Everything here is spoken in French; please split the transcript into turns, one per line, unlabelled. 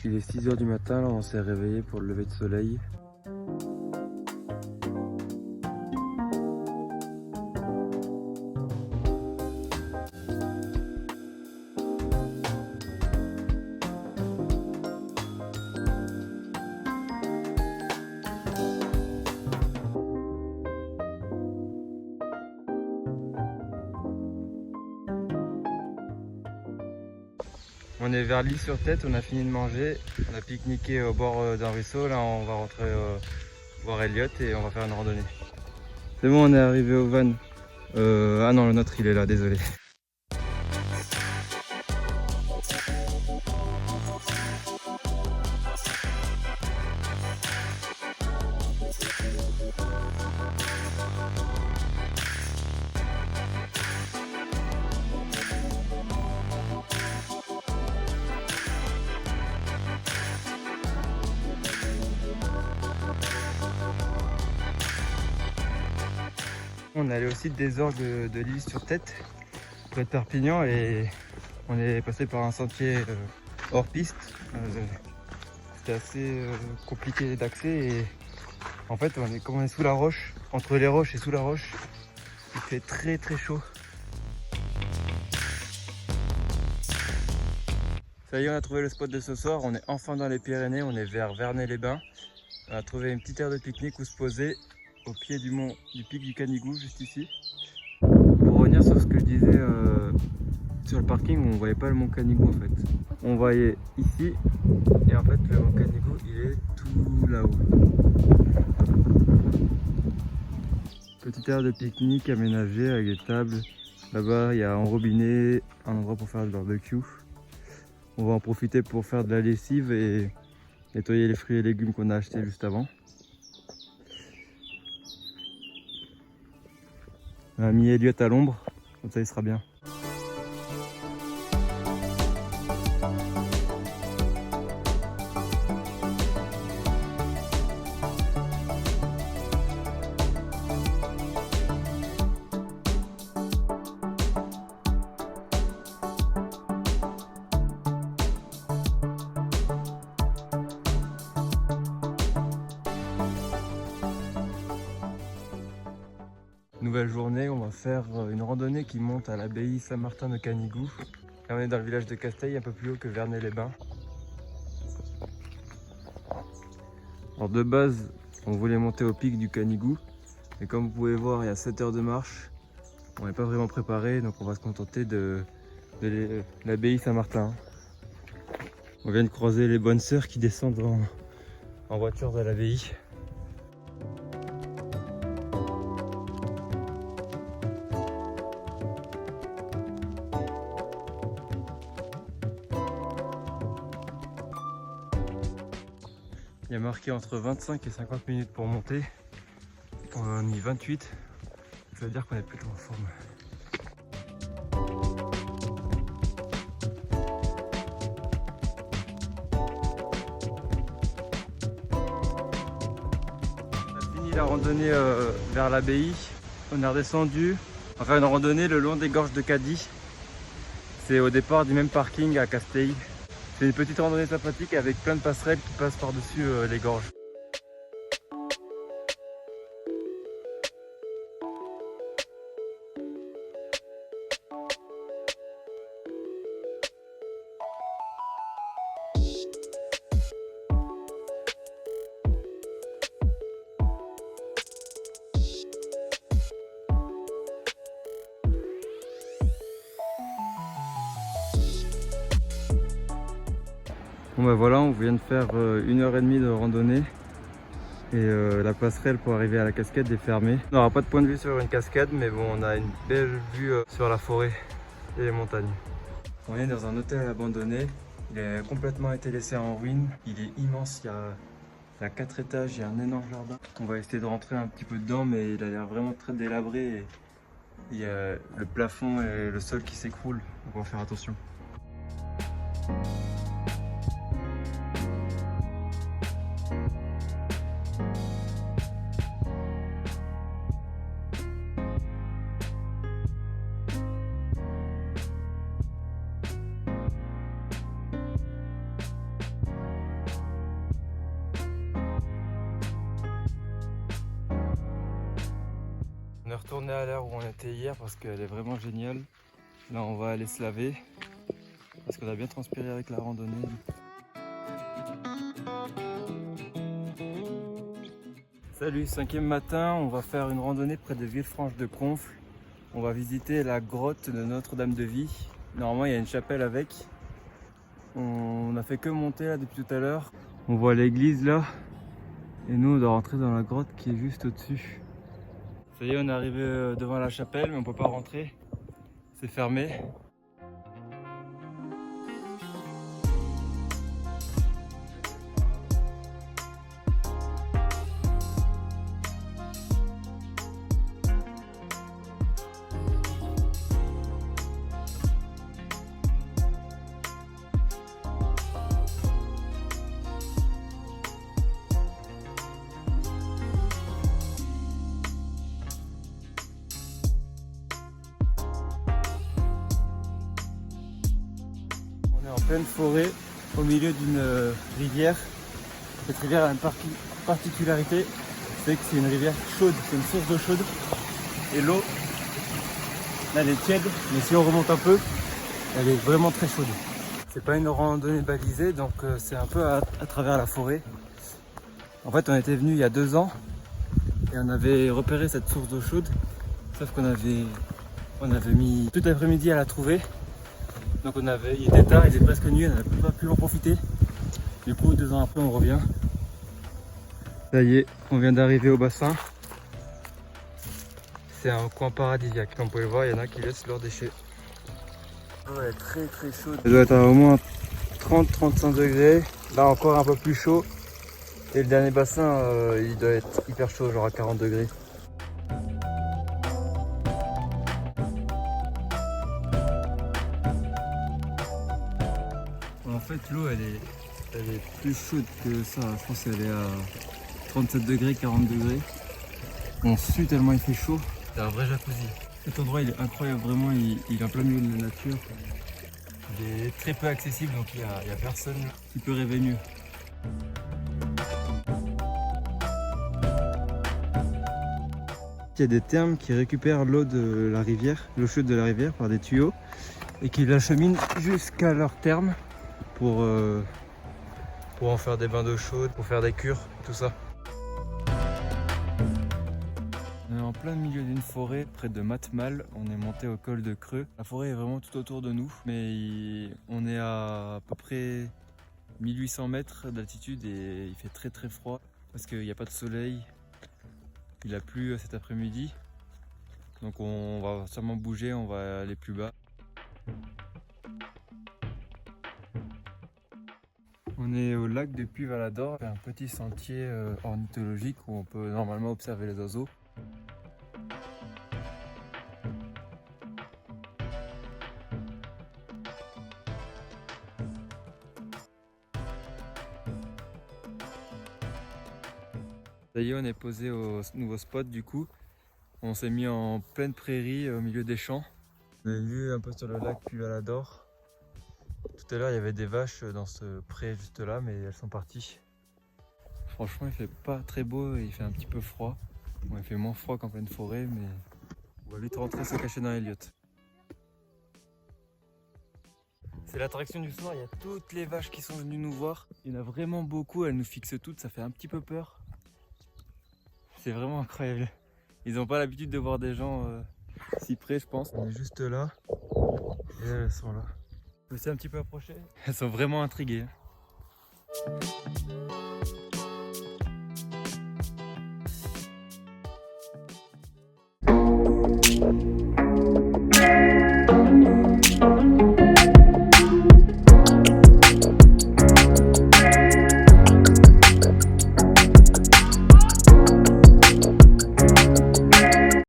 Il est 6 h du matin, là on s'est réveillé pour le lever de soleil. On est vers l'Isle-sur-Tête, on a fini de manger, on a pique-niqué au bord d'un ruisseau, là on va rentrer voir Elliot et on va faire une randonnée. C'est bon, on est arrivé au van. Ah non, le nôtre il est là, désolé. On est allé au site des orgues de l'Isle-sur-Tête, près de Perpignan, et on est passé par un sentier hors piste. C'était assez compliqué d'accès et en fait comme on est sous la roche, entre les roches et sous la roche, il fait très très chaud. Ça y est, on a trouvé le spot de ce soir, on est enfin dans les Pyrénées, on est vers Vernay-les-Bains. On a trouvé une petite aire de pique-nique où se poser au pied du pic du Canigou, juste ici. Pour revenir sur ce que je disais sur le parking, on voyait pas le mont Canigou en fait. On voyait ici et en fait le mont Canigou il est tout là-haut. Petite aire de pique-nique aménagée avec des tables. Là-bas il y a un robinet, un endroit pour faire le barbecue. On va en profiter pour faire de la lessive et nettoyer les fruits et légumes qu'on a achetés juste avant. On a mis Elliot à l'ombre, comme ça il sera bien. Nouvelle journée, on va faire une randonnée qui monte à l'abbaye Saint-Martin de Canigou. Là on est dans le village de Casteil, un peu plus haut que Vernay-les-Bains. Alors de base, on voulait monter au pic du Canigou, mais comme vous pouvez voir, il y a 7 heures de marche. On n'est pas vraiment préparé, donc on va se contenter de l'abbaye Saint-Martin. On vient de croiser les bonnes sœurs qui descendent en voiture de l'abbaye. Il y a marqué entre 25 et 50 minutes pour monter. On en a mis 28. Ça veut dire qu'on est plutôt en forme. On a fini la randonnée vers l'abbaye. On est redescendu. On va faire une randonnée le long des gorges de Cadix. C'est au départ du même parking à Casteil. C'est une petite randonnée sympathique avec plein de passerelles qui passent par-dessus les gorges. Bon bah voilà, on vient de faire 1h30 de randonnée et la passerelle pour arriver à la cascade est fermée. On n'aura pas de point de vue sur une cascade, mais bon, on a une belle vue sur la forêt et les montagnes. On est dans un hôtel abandonné, il a complètement été laissé en ruine, il est immense, il y a 4 étages, il y a un énorme jardin. On va essayer de rentrer un petit peu dedans, mais il a l'air vraiment très délabré et il y a le plafond et le sol qui s'écroulent, donc on va faire attention. retourner à l'heure où on était hier parce qu'elle est vraiment géniale. Là on va aller se laver parce qu'on a bien transpiré avec la randonnée. Salut, 5e matin, on va faire une randonnée près de Villefranche-de-Conflent. On va visiter la grotte de Notre-Dame-de-Vie. Normalement il y a une chapelle avec. On a fait que monter là depuis tout à l'heure. On voit l'église là. Et nous on doit rentrer dans la grotte qui est juste au-dessus. Ça y est, on est arrivé devant la chapelle mais on peut pas rentrer. C'est fermé. En pleine forêt, au milieu d'une rivière. Cette rivière a une particularité, c'est que c'est une rivière chaude, c'est une source d'eau chaude. Et l'eau, là elle est tiède, mais si on remonte un peu, elle est vraiment très chaude. C'est pas une randonnée balisée, donc c'est un peu à travers la forêt. En fait on était venu il y a 2 ans et on avait repéré cette source d'eau chaude, sauf qu'on avait mis tout l'après-midi à la trouver. Donc il était tard, il était presque nuit, on n'avait pas pu en profiter. Du coup 2 ans après on revient. Ça y est, on vient d'arriver au bassin. C'est un coin paradisiaque. Comme vous pouvez voir, il y en a qui laissent leurs déchets. L'eau est très très chaude. Elle doit être à au moins 30-35 degrés. Là encore un peu plus chaud. Et le dernier bassin, il doit être hyper chaud, genre à 40 degrés. En fait, l'eau elle est plus chaude que ça. Je pense qu'elle est à 37 degrés, 40 degrés. On sue tellement il fait chaud. C'est un vrai jacuzzi. Cet endroit il est incroyable, vraiment, il est en plein milieu de la nature. Il est très peu accessible, donc il n'y a personne qui peut rêver mieux. Il y a des thermes qui récupèrent l'eau de la rivière, l'eau chaude de la rivière par des tuyaux et qui l'acheminent jusqu'à leur therme pour en faire des bains d'eau chaude, pour faire des cures, tout ça. On est en plein milieu d'une forêt près de Matmal, on est monté au col de Creux. La forêt est vraiment tout autour de nous, mais on est à peu près 1800 mètres d'altitude et il fait très très froid parce qu'il n'y a pas de soleil. Il a plu cet après-midi, donc on va sûrement bouger, on va aller plus bas. On est au lac de Puy-Valador, un petit sentier ornithologique où on peut normalement observer les oiseaux. Ça y est, on est posé au nouveau spot du coup. On s'est mis en pleine prairie au milieu des champs. On a vu un peu sur le lac Puy-Valador. Tout à l'heure il y avait des vaches dans ce pré juste là, mais elles sont parties. Franchement il fait pas très beau et il fait un petit peu froid. Bon, il fait moins froid qu'en pleine forêt, mais on va vite rentrer se cacher dans Elliott. C'est l'attraction du soir, il y a toutes les vaches qui sont venues nous voir. Il y en a vraiment beaucoup, elles nous fixent toutes, ça fait un petit peu peur. C'est vraiment incroyable. Ils n'ont pas l'habitude de voir des gens si près, je pense. On est juste là et elles sont là. Je me suis un petit peu approché. Elles sont vraiment intriguées.